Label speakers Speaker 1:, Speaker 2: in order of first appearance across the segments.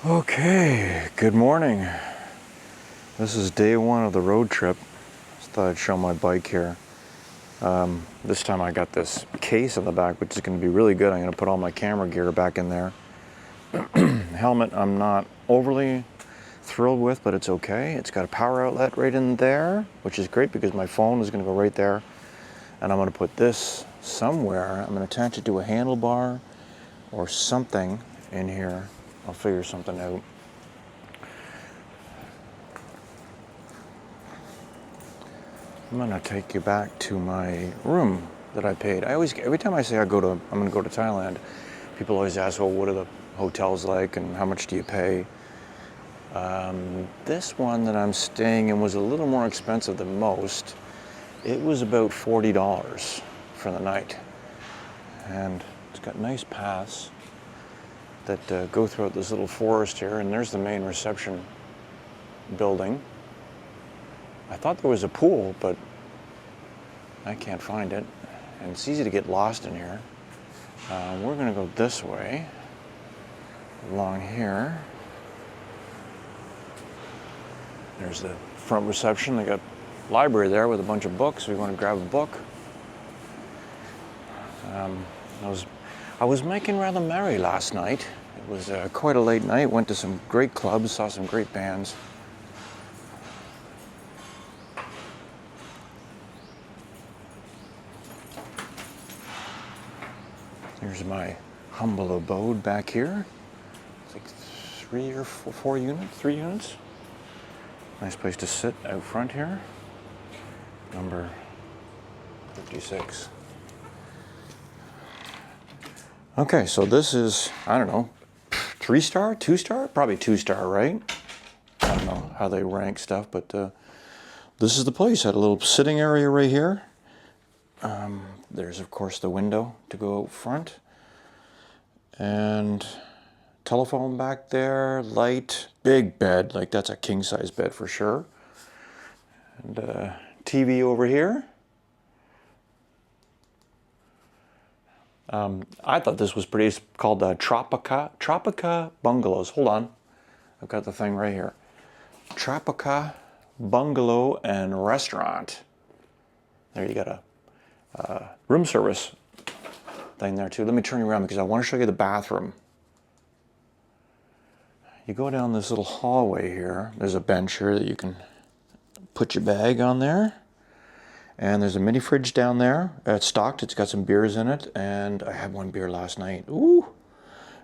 Speaker 1: Okay, good morning. This is day one of the road trip. Just thought I'd show my bike here. This time I got this case on the back, which is going to be really good. I'm going to put all my camera gear back in there. Helmet I'm not overly thrilled with, but it's okay. It's got a power outlet right in there, which is great because my phone is going to go right there. And I'm going to put this somewhere. I'm going to attach it to a handlebar or something in here. I'll figure something out. I'm gonna take you back to my room that I paid. Every time I say I'm gonna go to Thailand, people always ask, well, what are the hotels like and how much do you pay? This one that I'm staying in was a little more expensive than most. It was about $40 for the night. And it's got nice paths that go throughout this little forest here, and there's the main reception building. I thought there was a pool, but I can't find it, and it's easy to get lost in here. We're gonna go this way, along here. There's the front reception. They got a library there with a bunch of books. We want to grab a book. I was making rather merry last night. It was quite a late night. Went to some great clubs, saw some great bands. Here's my humble abode back here. It's like 3 or 4 units, 3 units. Nice place to sit out front here. Number 56. Okay, so this is, I don't know, 3-star, 2-star? Probably 2-star, right? I don't know how they rank stuff, but this is the place. Had a little sitting area right here. There's, of course, the window to go out front. And telephone back there, light, big bed. Like, that's a king-size bed for sure. And TV over here. I thought this was pretty. It's called Tropica Bungalows. Hold on. I've got the thing right here. Tropica Bungalow and Restaurant. There, you got a room service thing there too. Let me turn you around because I want to show you the bathroom. You go down this little hallway here. There's a bench here that you can put your bag on there. And there's a mini fridge down there. It's stocked. It's got some beers in it, and I had one beer last night. Ooh!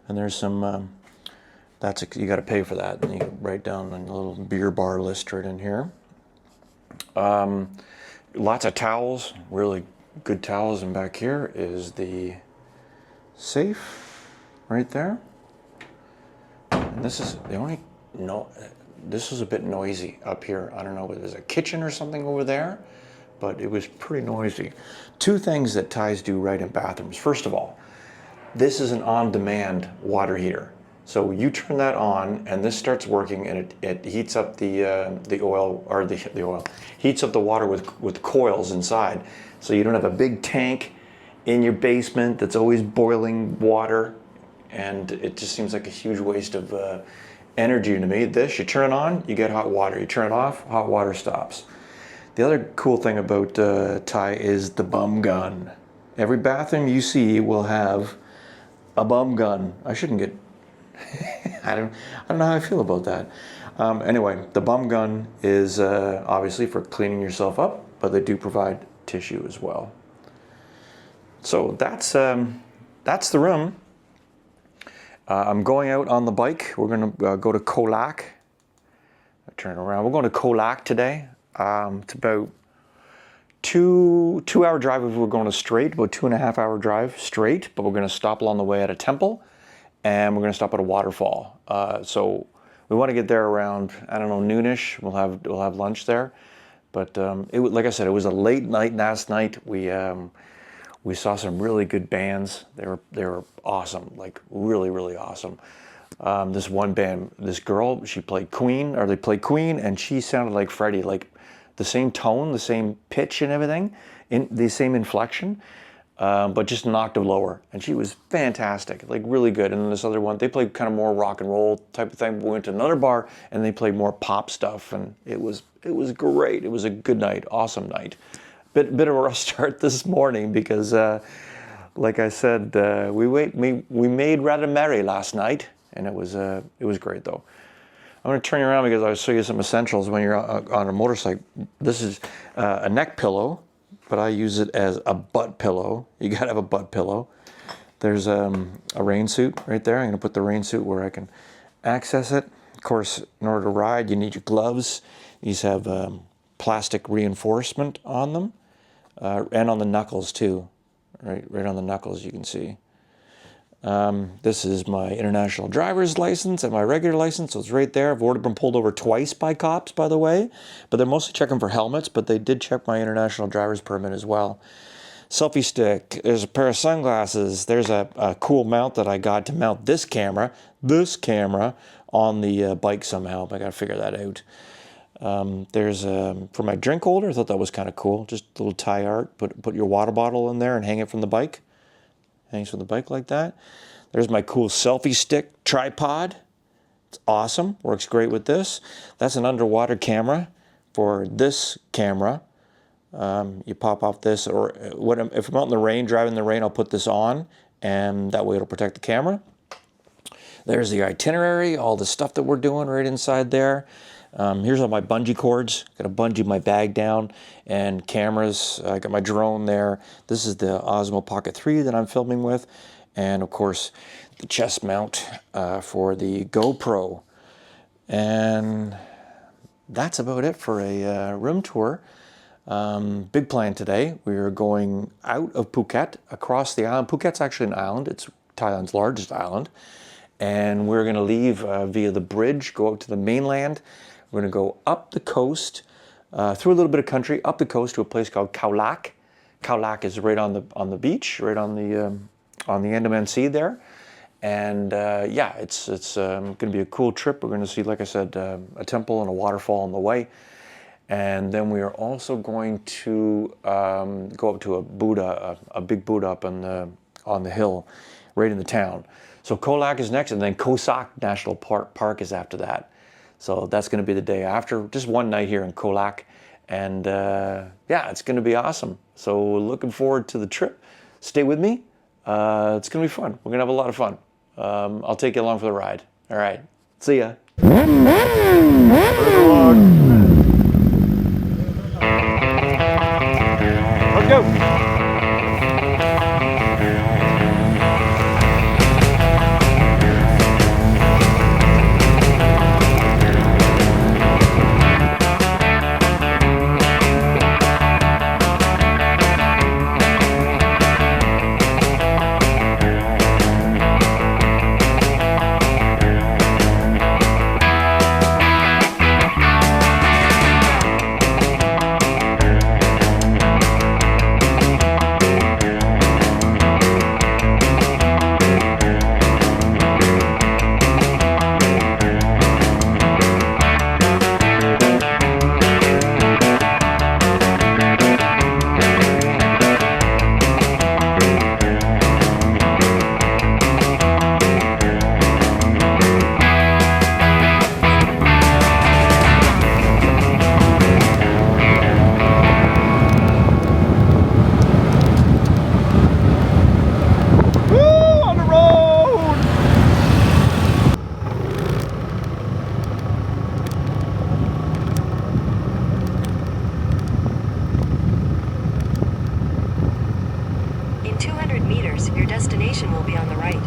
Speaker 1: And there's some. You got to pay for that. And you write down a little beer bar list right in here. Lots of towels, really good towels. And back here is the safe, right there. And this is the only This is a bit noisy up here. I don't know if there's a kitchen or something over there. But it was pretty noisy. 2 things that Thais do right in bathrooms. First of all, this is an on-demand water heater. So you turn that on, and this starts working, and it heats up the oil, or the oil, heats up the water with coils inside. So you don't have a big tank in your basement that's always boiling water, and it just seems like a huge waste of energy to me. This, you turn it on, you get hot water. You turn it off, hot water stops. The other cool thing about Thai is the bum gun. Every bathroom you see will have a bum gun. I shouldn't get, I don't know how I feel about that. Anyway, the bum gun is obviously for cleaning yourself up, but they do provide tissue as well. So that's the room. I'm going out on the bike. We're gonna go to Khao Lak. Turn around. We're going to Khao Lak today. It's about 2-hour drive if we're going to straight, about 2.5-hour drive straight, but we're going to stop along the way at a temple, and we're going to stop at a waterfall. So we want to get there around, I don't know, noonish. We'll have lunch there. But like I said, it was a late night last night. We saw some really good bands. They were awesome, like really, really awesome. This one band, this girl, they played Queen, and she sounded like Freddie, like the same tone, the same pitch and everything, in the same inflection. but just an octave lower. And she was fantastic, like really good. And then this other one, they played kind of more rock and roll type of thing. We went to another bar and they played more pop stuff, and it was great. It was a good night, awesome night. Bit of a rough start this morning because, like I said, we made rather merry last night, and it was great though. I'm going to turn you around because I'll show you some essentials when you're on a motorcycle. This is a neck pillow, but I use it as a butt pillow. You got to have a butt pillow. There's a rain suit right there. I'm going to put the rain suit where I can access it. Of course, in order to ride, you need your gloves. These have plastic reinforcement on them, and on the knuckles too. Right on the knuckles, you can see. This is my international driver's license and my regular license, so it's right there. I've already been pulled over twice by cops, by the way, but they're mostly checking for helmets, but they did check my international driver's permit as well. Selfie stick, there's a pair of sunglasses, there's a cool mount that I got to mount this camera on the bike somehow, I gotta figure that out. There's for my drink holder, I thought that was kind of cool, just a little tie art, put your water bottle in there and hang it from the bike. Hangs from the bike like that. There's my cool selfie stick tripod. It's awesome, works great with this. That's an underwater camera for this camera. You pop off this, or if I'm out in the rain, driving in the rain, I'll put this on, and that way it'll protect the camera. There's the itinerary, all the stuff that we're doing right inside there. Here's all my bungee cords. Got to bungee my bag down, and cameras. I got my drone there. This is the Osmo Pocket 3 that I'm filming with, and of course the chest mount for the GoPro. And that's about it for a room tour. Big plan today. We're going out of Phuket, across the island. Phuket's actually an island. It's Thailand's largest island. And we're going to leave via the bridge, go out to the mainland. We're going to go up the coast, through a little bit of country, up the coast to a place called Khao Lak. Khao Lak is right on the beach, right on the Andaman Sea there. And yeah, it's going to be a cool trip. We're going to see, like I said, a temple and a waterfall on the way. And then we are also going to go up to a Buddha, a big Buddha up on the hill, right in the town. So Khao Lak is next, and then Khao Sok National Park is after that. So that's going to be the day after. Just one night here in Khao Lak, and yeah, it's going to be awesome. So looking forward to the trip. Stay with me. It's going to be fun. We're going to have a lot of fun. I'll take you along for the ride. All right. See ya. Let's go.
Speaker 2: destination will be on the right.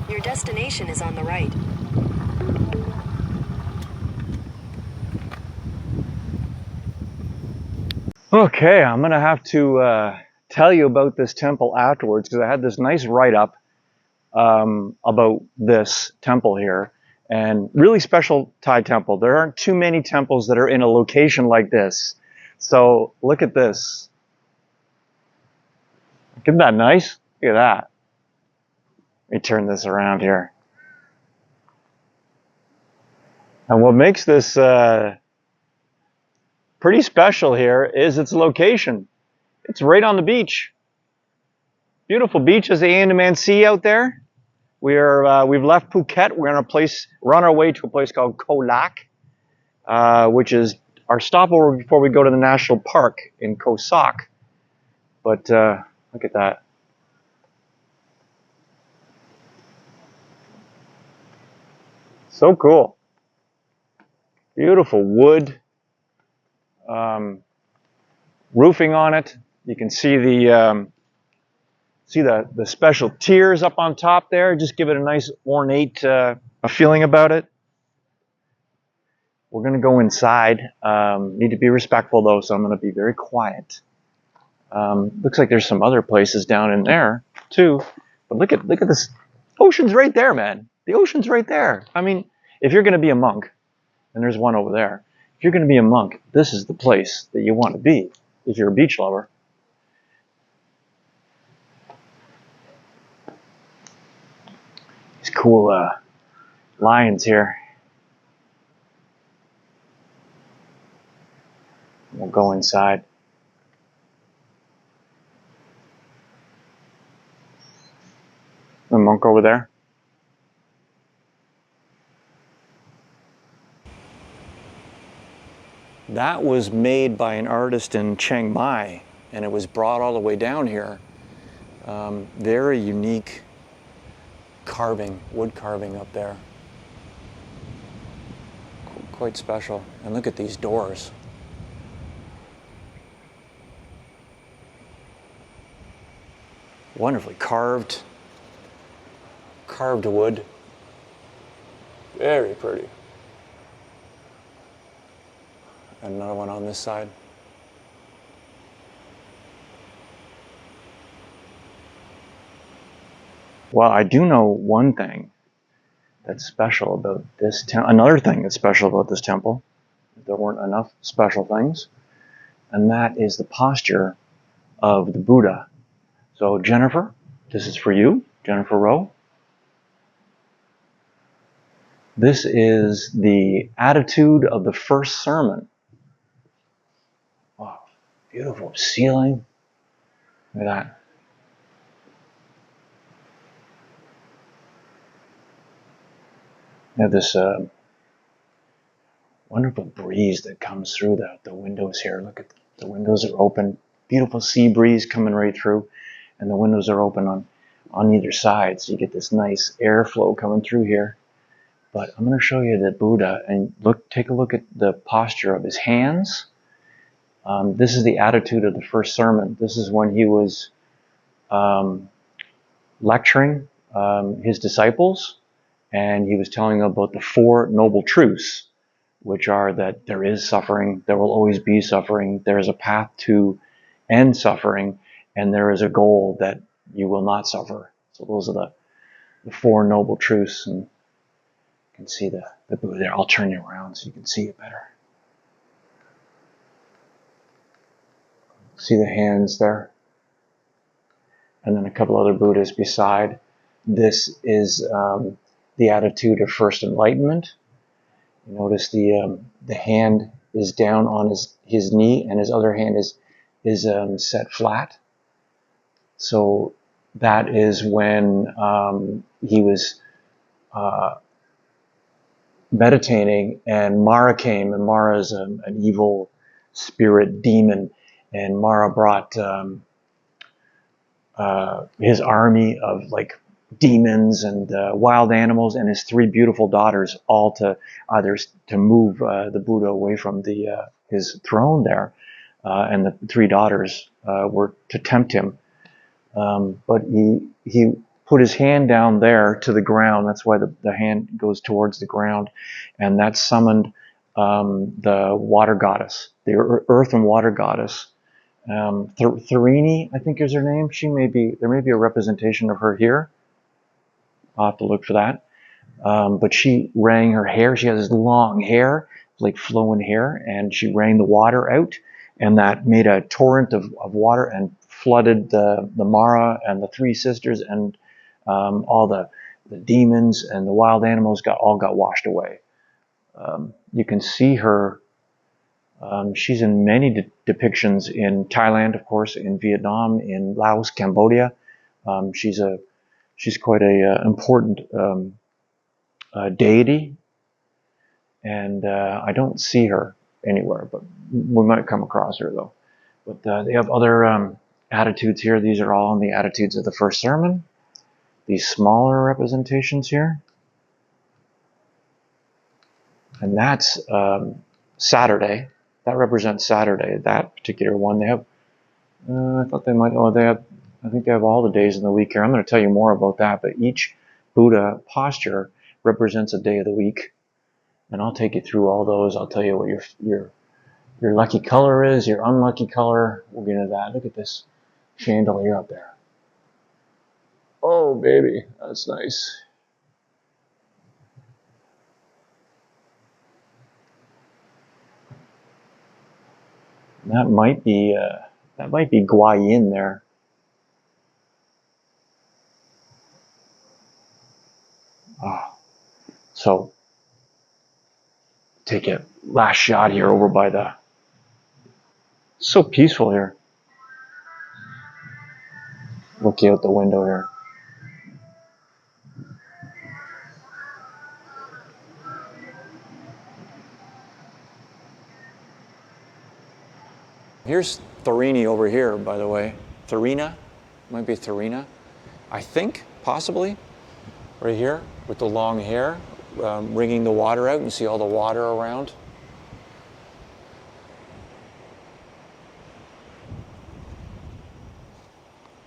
Speaker 2: Your destination is on the right.
Speaker 1: Okay, I'm gonna have to tell you about this temple afterwards because I had this nice write-up about this temple here, and really special Thai temple. There aren't too many temples that are in a location like this. So look at this. Isn't that nice? Look at that. Let me turn this around here. And what makes this pretty special here is its location. It's right on the beach. Beautiful beaches, the Andaman Sea out there. We've left Phuket. We're on our way to a place called Khao Lak, which is our stopover before we go to the national park in Khao Sok. But look at that. So cool. Beautiful wood. Roofing on it. You can see the special tiers up on top there. Just give it a nice ornate feeling about it. We're going to go inside. Need to be respectful though, so I'm going to be very quiet. Looks like there's some other places down in there too. But look at this. Ocean's right there, man. The ocean's right there. I mean, if you're going to be a monk, and there's one over there. If you're going to be a monk, this is the place that you want to be if you're a beach lover. These cool lions here. We'll go inside. The monk over there. That was made by an artist in Chiang Mai, and it was brought all the way down here. Very unique carving, wood carving up there. Quite special. And look at these doors. Wonderfully carved wood. Very pretty. And another one on this side. Well, I do know one thing that's special about this temple. Another thing that's special about this temple, there weren't enough special things, and that is the posture of the Buddha. So Jennifer, this is for you, Jennifer Rowe. This is the attitude of the first sermon. Wow, beautiful ceiling. Look at that. You have this wonderful breeze that comes through the windows here. Look at the windows are open. Beautiful sea breeze coming right through, and the windows are open on either side, so you get this nice airflow coming through here. But I'm going to show you the Buddha, and take a look at the posture of his hands. This is the attitude of the first sermon. This is when he was lecturing his disciples, and he was telling them about the Four Noble Truths, which are that there is suffering, there will always be suffering, there is a path to end suffering, and there is a goal that you will not suffer. So those are the Four Noble Truths. And you can see the Buddha there. I'll turn you around so you can see it better. See the hands there? And then a couple other Buddhas beside. This is the attitude of first enlightenment. You notice the hand is down on his knee, and his other hand is set flat. So that is when he was meditating, and Mara came, and Mara is an evil spirit demon, and Mara brought his army of like demons and wild animals and his three beautiful daughters, all to move the Buddha away from his throne there, and the three daughters were to tempt him, but he put his hand down there to the ground. That's why the hand goes towards the ground, and that summoned the water goddess, the earth and water goddess. Tharini, I think is her name. There may be a representation of her here. I'll have to look for that. But she rang her hair. She has this long hair, like flowing hair, and she rang the water out, and that made a torrent of water and flooded the Mara and the three sisters, and all the demons and the wild animals all got washed away. You can see her. She's in many depictions in Thailand, of course, in Vietnam, in Laos, Cambodia. She's quite a important deity, and I don't see her anywhere, but we might come across her though. But they have other attitudes here. These are all in the attitudes of the first sermon. These smaller representations here, and that's Saturday. That represents Saturday. That particular one, they have. I thought they might. Oh, they have. I think they have all the days in the week here. I'm going to tell you more about that. But each Buddha posture represents a day of the week, and I'll take you through all those. I'll tell you what your lucky color is, your unlucky color. We'll get into that. Look at this chandelier up there. Oh, baby, that's nice. That might be Gua Yin there. So take a last shot here over by the. It's so peaceful here. Looking out the window here. Here's Tharini over here, by the way. Tharina, might be Tharina. I think, possibly, right here with the long hair, wringing the water out. You see all the water around.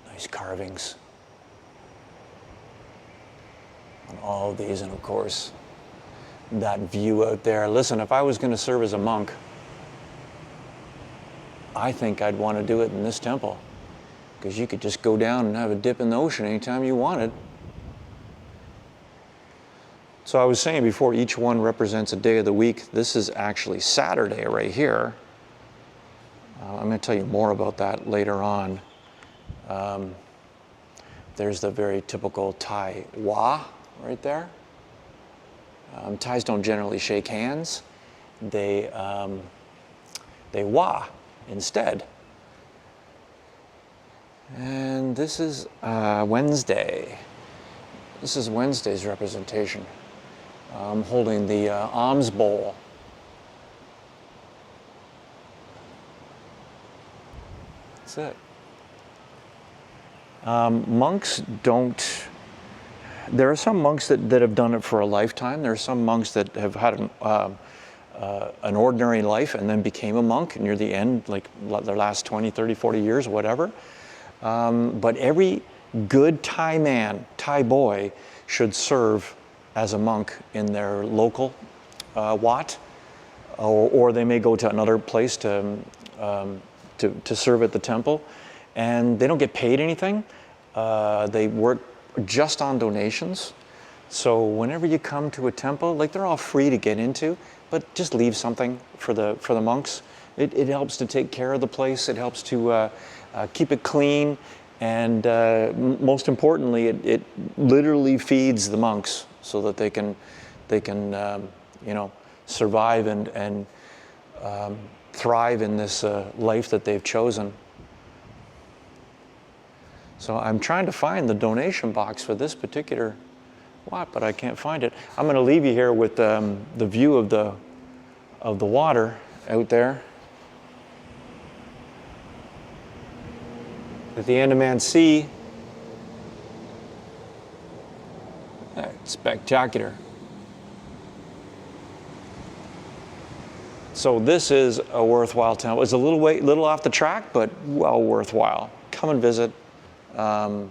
Speaker 1: Nice carvings on all of these, and of course, that view out there. Listen, if I was going to serve as a monk, I think I'd want to do it in this temple, because you could just go down and have a dip in the ocean anytime you wanted. So I was saying before, each one represents a day of the week. This is actually Saturday right here. I'm going to tell you more about that later on. There's the very typical Thai Wa right there. Thais don't generally shake hands. They Wa instead. And this is Wednesday. This is Wednesday's representation. I'm holding the alms bowl. That's it. Monks don't. There are some monks that have done it for a lifetime. There are some monks that have had an ordinary life and then became a monk near the end, like their last 20, 30, 40 years, whatever. But every good Thai man, Thai boy, should serve as a monk in their local Wat, or they may go to another place to serve at the temple, and they don't get paid anything. They work just on donations. So whenever you come to a temple, like, they're all free to get into, but just leave something for the monks. It helps to take care of the place. It helps to keep it clean, and most importantly, it literally feeds the monks so that they can survive and thrive in this life that they've chosen. So I'm trying to find the donation box for this particular Wat, but I can't find it. I'm going to leave you here with the view of the water out there at the Andaman Sea. It's spectacular. So this is a worthwhile temple. It's a little off the track, but well worthwhile. Come and visit. You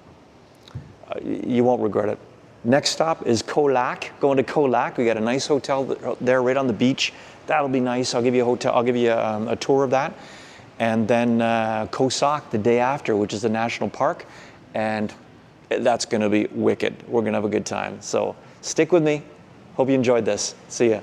Speaker 1: won't regret it. Next stop is Koh Lak. Going to Koh Lak. We got a nice hotel there right on the beach. That'll be nice. I'll give you a hotel. I'll give you a tour of that. And then Khao Sok the day after, which is the national park. And That's going to be wicked. We're going to have a good time. So stick with me. Hope you enjoyed this. See ya.